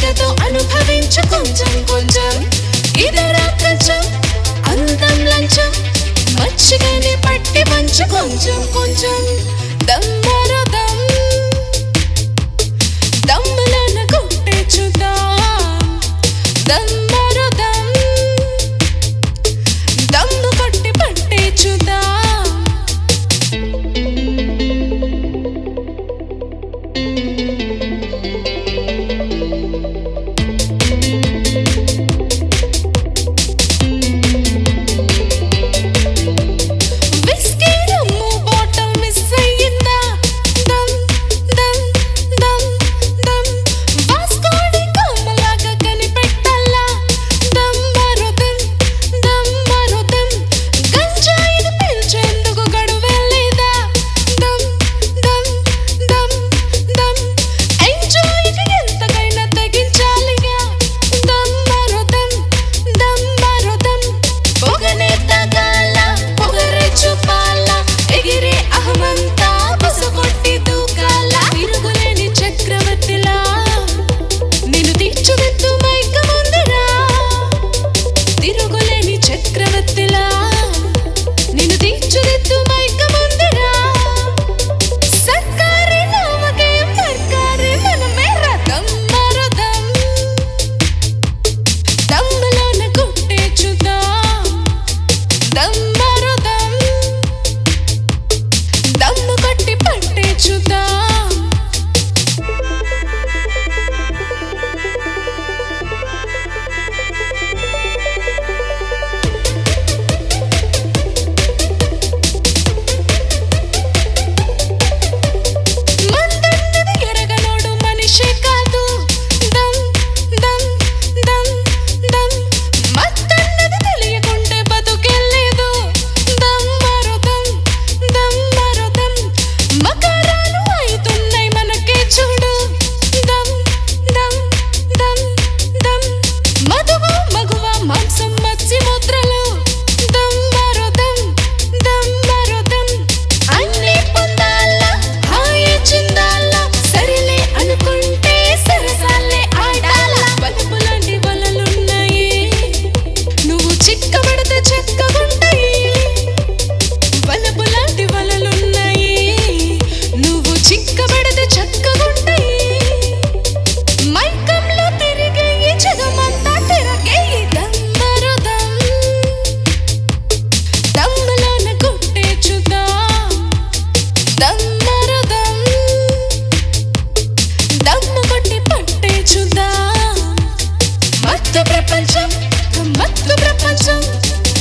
మచ్చికతో అనుభవించు కొంచెం కొంచెం ఇదరా కొంచెం అందం లంచం మచ్చికని పట్టి పంచు కొంచెం కొంచెం దమ్మరో దమ్ దమ్ములోన కొట్టే చూద్దాం దమ్మరో దమ్ దమ్ము కొట్టి పట్టే చూద్దాం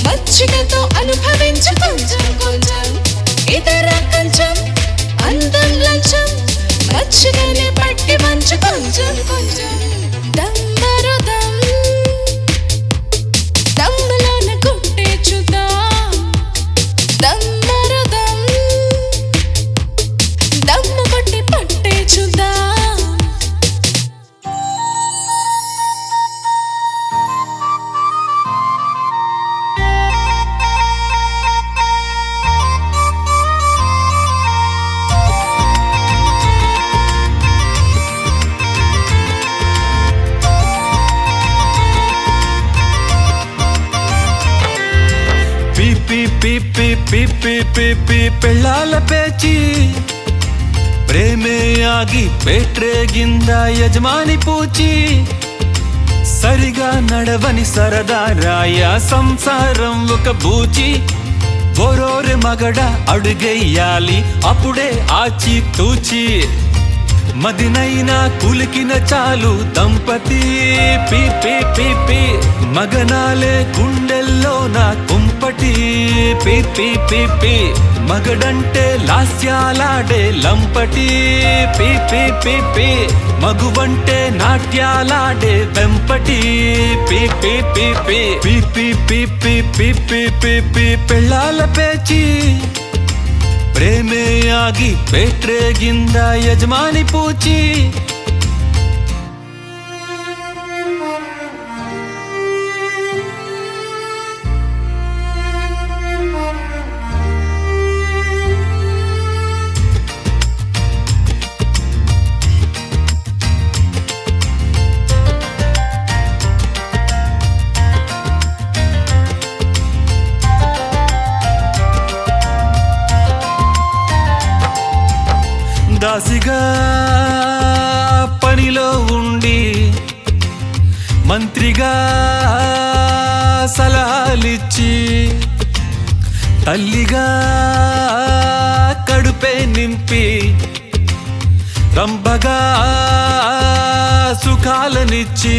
మచ్చికతో అనుభవించు కొంచెం కొంచెం ఇదరా కొంచెం అందం లంచం మచ్చికని పట్టి మంచు కొంచెం కొంచెం దమ్మరో దమ్ దమ్ములోన కొట్టే చూద్దాం దమ్మరో దమ్ దమ్ము కొట్టి పట్టే చూద్దాం పెళ్ళాల పేచి ప్రేమే ఆగి పెట్టేగింద యజమాని పూచి సరిగా నడవని సరదా రాయ సంసారం ఒక బూచి బోరోరె మగడ అడుగెయ్యాలి అప్పుడే ఆచి తూచి మదినైనా కులికిన చాలు దంపతి పీ పీ పీ పీ మగనాలే గుండెల్లో నా కుంపటి పీ పీ పీ పీ మగడంటే లాస్యాలాడే లంపటి పీ పీ పీ పీ మగువంటే నాట్యాలాడే వెంపటి పీ పీ పీ పీ పీ పీ పీ పీ పీ పీ పీ పీ పెళ్ళాల పేచి ప్రేమే ఆగి పెట్టేగింద యజమాని పూచి మంత్రిగా సలహాలిచ్చి తల్లిగా కడుపే నింపి రంభగా సుఖాలనిచ్చి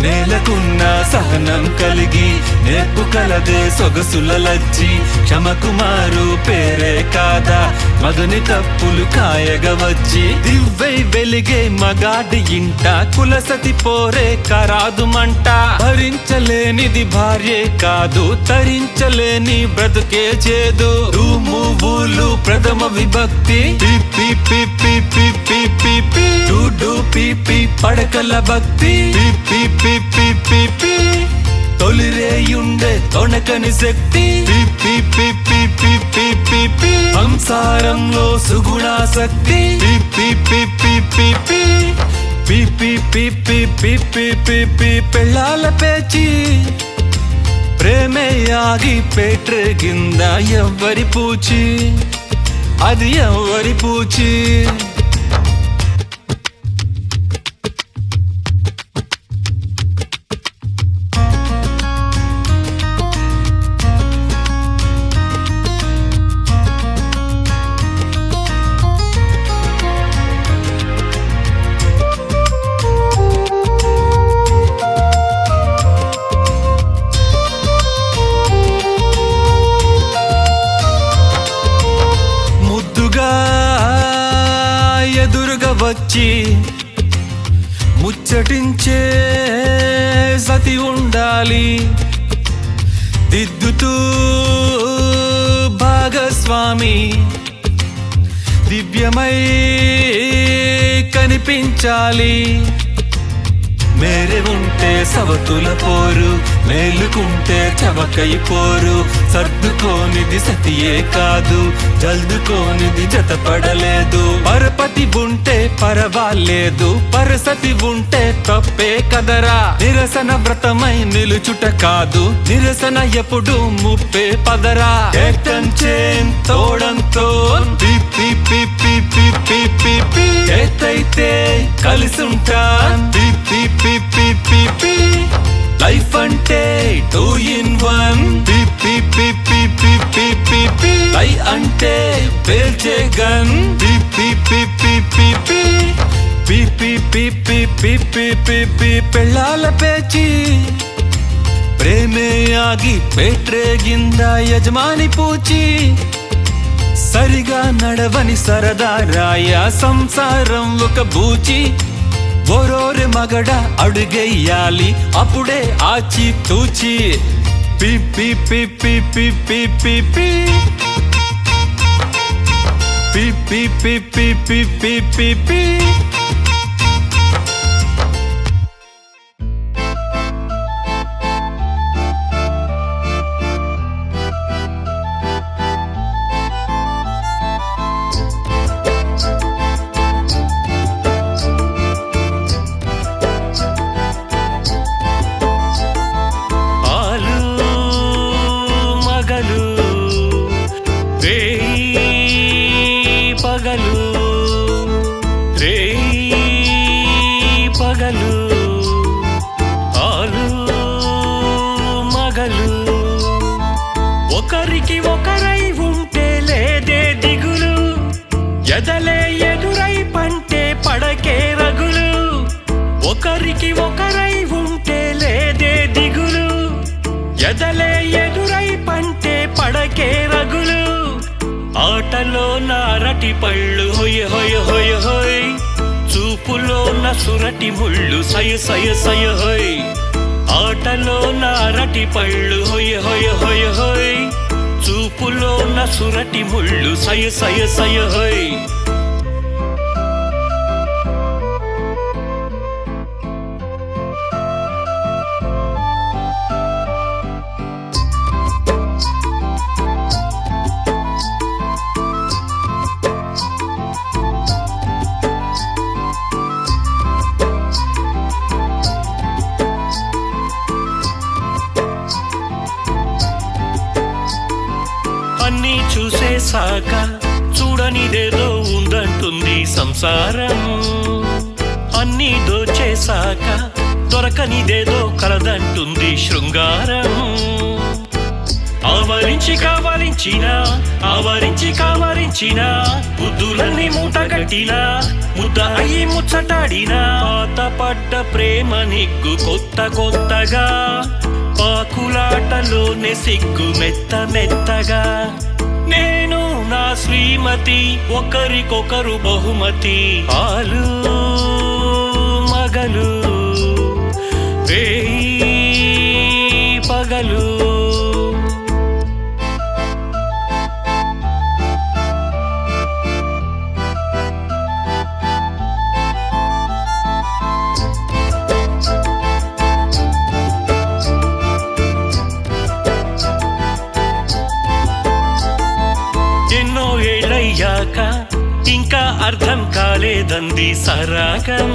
నేలకున్న సహనం కలిగి నేర్పు కలదే సొగసుల లజ్జి క్షమకుమారు పేరే కాదా మగని తప్పులు కాయగా వచ్చి దివ్వై వెలిగే మగాడి ఇంట కులసతి పోరే కరాదు మంట భరించలేనిది భార్యే కాదు తరించలేని బ్రతుకే చేదు రూము ఊలు ప్రథమ విభక్తి పిపి పిపి పిపి పిపి డూడు పిపి పడకల భక్తి పిపి పిపి పిపి తొలిరేయుండే తొణకని శక్తి పిపి పిపి పిపి పిపి సంసారంలో సుగుణాసక్తి పిపి పిపి పిపి పిపి పిపి పిపి పిపి పెళ్ళాల పేచి ప్రేమే ఆగి పేట్రేగింద ఎవ్వరి పూచి అది ఎవ్వరి పూచి ఎదురుగా వచ్చి ముచ్చటించే సతి ఉండాలి దిద్దుతూ భాగస్వామి దివ్యమై కనిపించాలి మేరే ఉంటే సవతుల పోరు మేలుకుంటే చవకై పోరు సర్దుకోనిది సతియే కాదు జల్దుకోనిది జతపడలేదు పరపతి ఉంటే పరవాలేదు పరసతి ఉంటే తప్పే కదరా నిరసన వ్రతమై నిలుచుట కాదు నిరసన ఎప్పుడు ముప్పే పదరా ఏటంచేన్ తోడంతో పిపి పిపి పిపి పిపి ఏతైతే కలిసుంటాన్ పిపి పిపి పిపి లైఫ్ అంటే 2 in 1 పిపి పిపి పిపి పిపి లై అంటే పేల్చే గన్ పిపి పిపి పిపి పిపి పిపి పిపి పిపి పెళ్ళాల పేచి ప్రేమే ఆగి పేట్రేగింద యజమాని పూచి సరిగా నడవని సరదా రాయ సంసారం ఒక బూచి ఓరోరే మగడ అడుగెయ్యాలి అప్పుడే ఆచి తూచి పిపి పిపి పిపి పిపి పిపి పిపి పిపి పిపి పగలు పగలు ఆలు మగలు ఒకరికి ఒకరై ఉంటే లేదే దిగులు ఎదలే ఎదురై పంటే పడకే రగులు ఒకరికి ఒకరై ఉంటే లేదే దిగులు ఎదలే ఎదురై పంటే పడకే రగులు ఆటలో నారటి పళ్ళు హొయ్ హొయ్ హొయ్ హొయ్ చూపులో నసురటి ముళ్ళు సయ సయ సయ హొయ్ ఆటలో నారటి పళ్ళు హొయ్ హొయ్ హొయ్ హొయ్ చూపులో నసురటి ముళ్ళు సయ సయ సయ హొయ్ అన్నీ చూసేసాక చూడనిదేదో ఉందంటుంది సంసారం అన్నీ దోచేసాక దొరకనిదేదో కలదంటుంది శృంగారం. ఆవరించి కావరించిన బుద్ధులన్నీ మూటగట్టిన ముద్ద అయి ముచ్చటాడిన పాతపడ్డ ప్రేమ నిగ్గు కొత్తగా పాకులాటలోనే సిగ్గు మెత్తగా నేను నా శ్రీమతి ఒకరికొకరు బహుమతి ఆలు మగలు వేయి పగలు ఎన్నో ఏళ్ళయ్యాక ఇంకా అర్థం కాలేదంది సరాగం.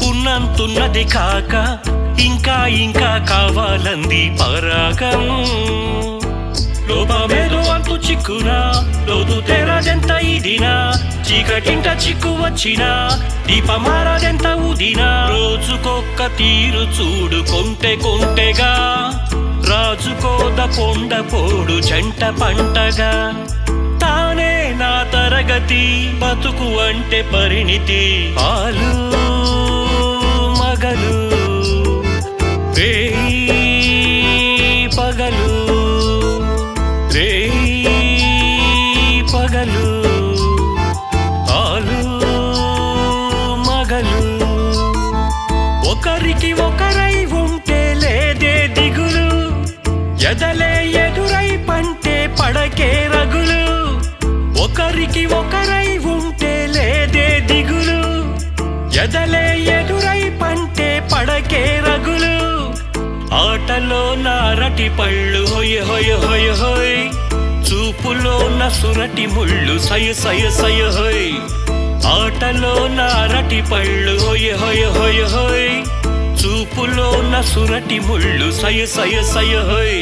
ఉన్నంతున్నది కాక ఇంకా కావాలంది పరాగం. లోపమేదో అంతు చిక్కునా లోతు తెరదెంత ఇదినా చీకటింట చిక్కు వచ్చినా దీపమారదెంత ఊదినా రోజుకొక్క తీరు చూడు కొంటెగా రాజుకోద కొండ పోడు జంట పంటగా తానే నా తరగతి బతుకు అంటే పరిణితి ఆలు మగలు వేయి పగలు రేయి పగలు ఆలు మగలు ఒకరికి ఒకరై ఉంటే లేదే దిగులు ఎదలే ఎదురై పంటే పడకే రగులు ఒకరికి ఒకరై ఉంటే లేదే దిగులు ఎదలే ఎదురై పంటే పడకే రగులు ఆటలో నారటి పళ్ళు హొయ్ చూపులో నసురటి ముళ్ళు సయ హొయ్ ఆటలో నారటి పళ్ళు హొయ్ చూపులో నసురటి ముళ్ళు సయ హొయ్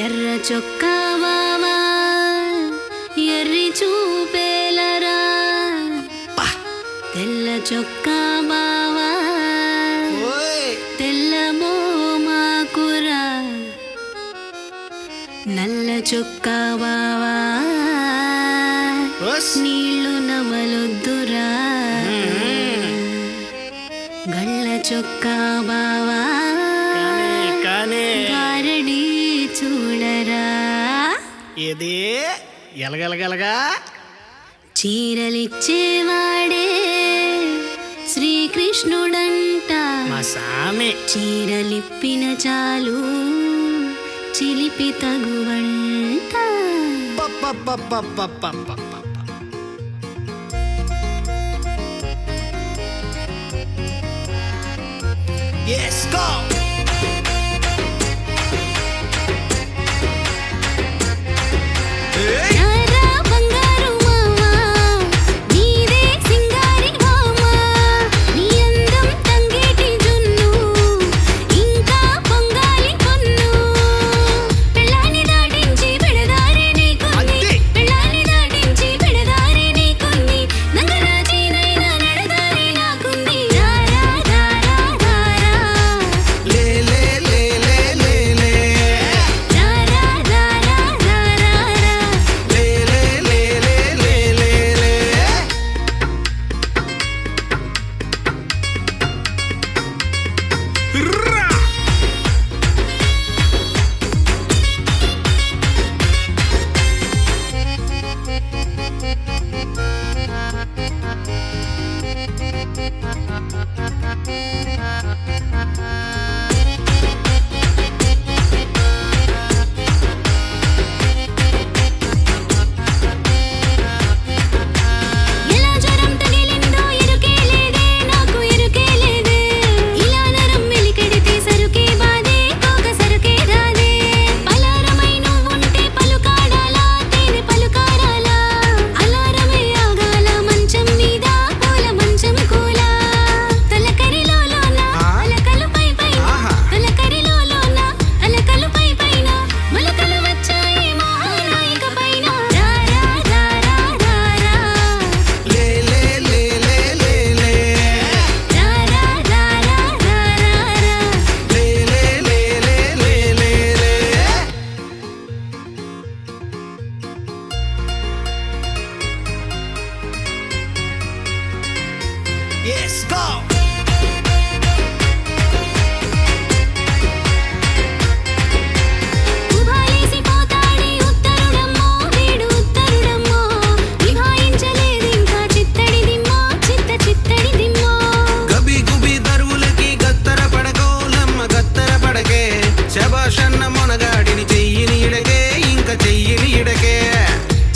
ఎర్ర చొక్కా బావా ఎర్రి చూపేలరా తెల్ల చొక్కా బావా తెల్ల మోమాకురా నల్ల చొక్కా బావా నీళ్ళు నమలొద్దురా గళ్ళ చొక్కా బావా గారడి చూడరా ఏది ఎలగలగలగా చీరలిచ్చేవాడే శ్రీకృష్ణుడంట మా సామి చీరలిప్పిన చాలు చిలిపి తగువంట Yes, go! రారా బంగారు మామా నీదే సింగారి మామా నీ అందం తంగేటి జున్ను ఇంకా పొంగాలి కొన్ను పెళ్ళాన్ని దాటించి పెడదారి నీ కొన్ని పెళ్ళాన్ని దాటించి పెడదారి నీ కొన్ని నంగరాజీనైనా నడదారి నాకుంది రారా రారా రారా లే లే లే లే లే లే రారా రారా రారా లే లే లే లే లే లే లే రా ఎలా జ్వరం తగిలిందో ఎరుకే లేదే నాకు ఎరుకే లేదే ఇలా నరం మెలికెడితే సరుకే బాదే కోక సరుకే రాదే పలారమై నువ్వుంటే పలుకాడాలా తేనె పలుకారాలా అలారమే ఆగాల మంచం మీద పూల మంచం కూల తలకరిలో Yes, go. ఉభాలేసి పోతాడే ఉత్తరుడమ్మో వీడు ఉత్తరుడమ్మో నిభాయించలేదు ఇంకా చిత్తడి దిమ్మో చిత్తడి దిమ్మో గబి గుబి దరువులకి గత్తర పడకోలమ్మ గత్తర పడకే శబాషన్న మొనగాడిని చెయ్యిని ఇడకే ఇంకా చెయ్యిని ఇడకే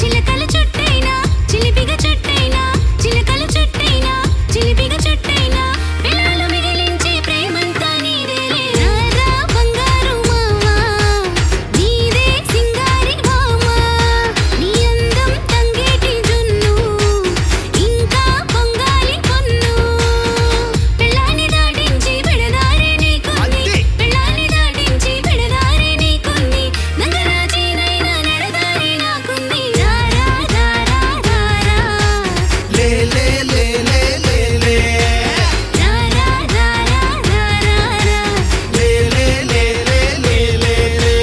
చిలకల చుట్టైనా చిలిపిగ చుట్టైనా చిలకల చుట్టైనా చిలిపిగ చుట్టైనా పిల్లలు మిగిలించే ప్రేమంతా నీదేలే రారా బంగారు మావా నీదే సింగారి భామా నీ అందం తంగేటి జున్ను ఇంకా పొంగాలి పొన్ను పిల్లాని దాటించి పెడదారే నీకుంది పిల్లాని దాటించి పెడదారే నీకుంది నంగరాజీనైనా నెడదారి నాకుంది రారా రారా రారా లే లే లే లే లే లే రారా రారా రారా లే లే లే లే లే లే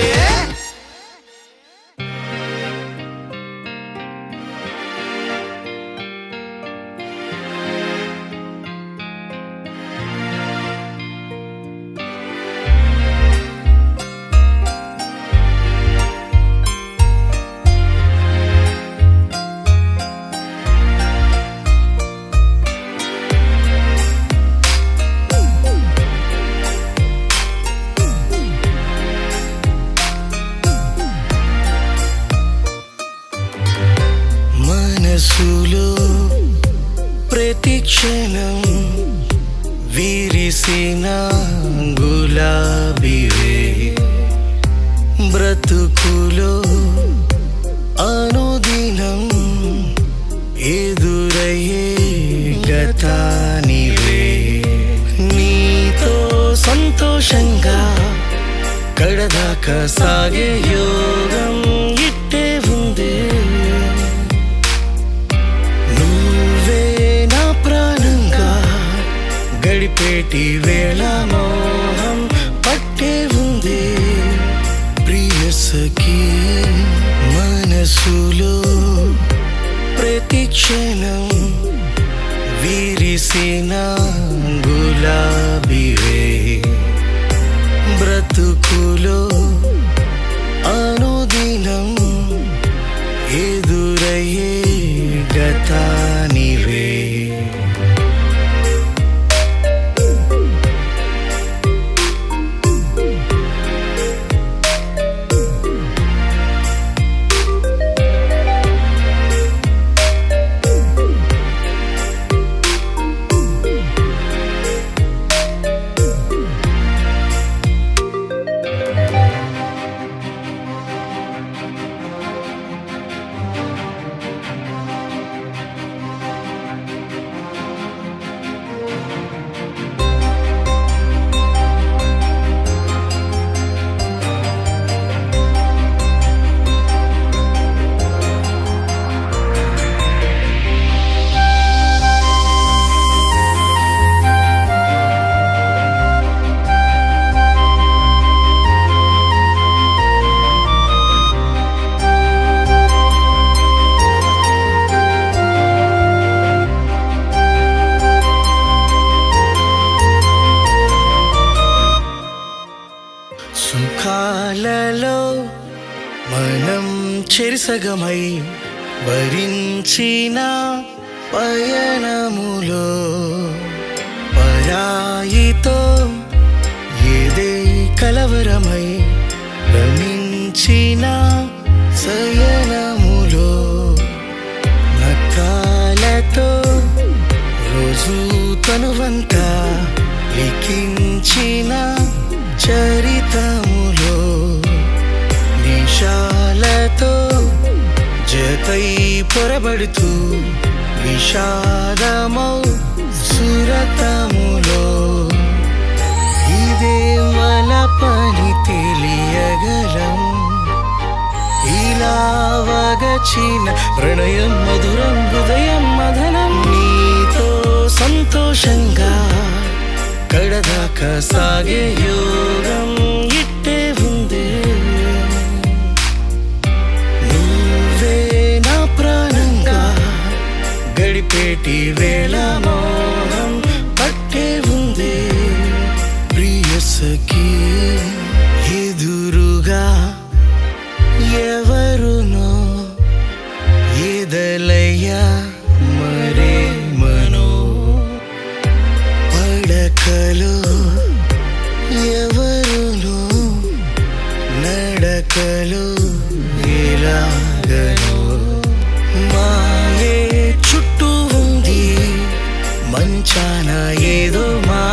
మనసులో ప్రతిక్షణం విరిసిన గులాబీవే బ్రతుకులో అనుదినం ఎదురయ్యే గతానివే నీతో సంతోషంగా కడదాకా సాగే యోగం ఇట్టే ఉందే నువ్వే నా ప్రాణంగా గడిపేటి వేళ మోహం పట్టే ఉంది ప్రియసఖి మనసులో ప్రతిక్షణం విరిసిన గులాబీవే బ్రతుకులో అనుదినం ఎదురయ్యే గతానివే సుఖాలలో మనం చెరిసగమై భరించిన పయనములో పరాయితో ఏదే కలవరమై రమించిన శయనములో నక్కాలతో రోజు తనువంతా లిఖించిన చరితములో నిశాలతో జతై పొరబడుతూ విషాదమౌ సురతములో ఇదే వలపని తెలియగలం ఇలా వగచిన ప్రణయం మధురం హృదయం మదనం నీతో సంతోషంగా కడదాకా సాగే యోగం ఇట్టే ఉందే నువ్వే నా ప్రాణంగా గడిపేటి వేళ మోహం శ్వాసకి ఎదురుగా ఎవరునో ఎదలయ్యా మరే మనో పడకలో ఎవరునో నడకలో ఎలాగనో మాయే చుట్టూ ఉంది మంచాన ఏదో మా